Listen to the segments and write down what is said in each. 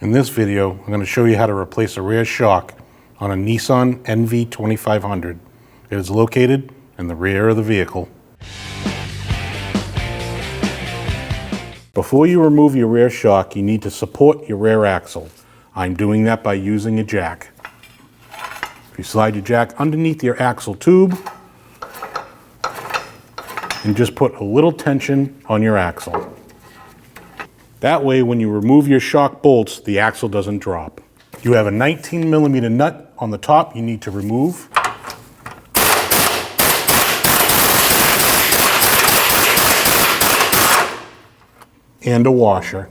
In this video, I'm going to show you how to replace a rear shock on a Nissan NV2500. It is located in the rear of the vehicle. Before you remove your rear shock, you need to support your rear axle. I'm doing that by using a jack. If you slide your jack underneath your axle tube and just put a little tension on your axle. That way, when you remove your shock bolts, the axle doesn't drop. You have a 19mm nut on the top you need to remove. And a washer.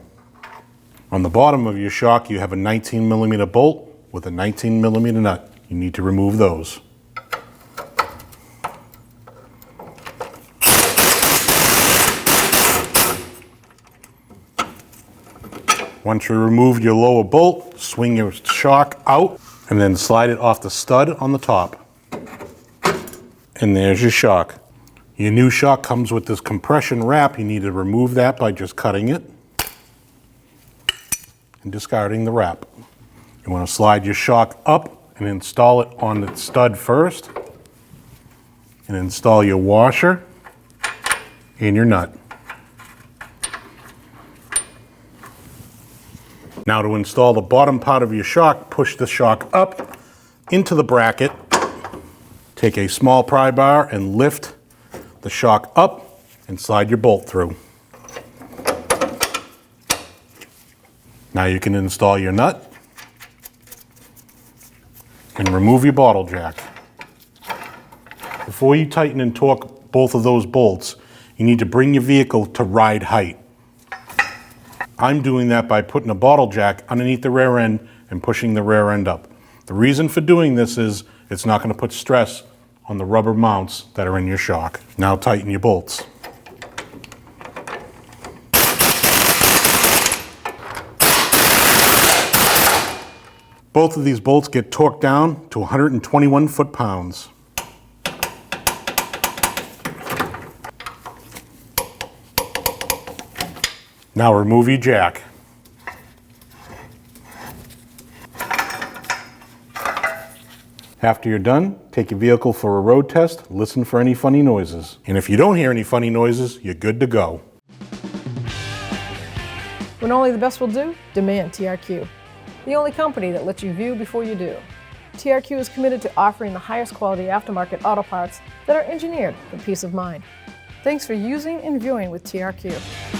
On the bottom of your shock, you have a 19mm bolt with a 19mm nut. You need to remove those. Once you remove your lower bolt, swing your shock out and then slide it off the stud on the top. And there's your shock. Your new shock comes with this compression wrap. You need to remove that by just cutting it and discarding the wrap. You want to slide your shock up and install it on the stud first, and install your washer and your nut. Now to install the bottom part of your shock, push the shock up into the bracket, take a small pry bar and lift the shock up and slide your bolt through. Now you can install your nut and remove your bottle jack. Before you tighten and torque both of those bolts, you need to bring your vehicle to ride height. I'm doing that by putting a bottle jack underneath the rear end and pushing the rear end up. The reason for doing this is it's not going to put stress on the rubber mounts that are in your shock. Now tighten your bolts. Both of these bolts get torqued down to 121 foot-pounds. Now remove your jack. After you're done, take your vehicle for a road test, listen for any funny noises. And if you don't hear any funny noises, you're good to go. When only the best will do, demand TRQ. The only company that lets you view before you do. TRQ is committed to offering the highest quality aftermarket auto parts that are engineered for peace of mind. Thanks for using and viewing with TRQ.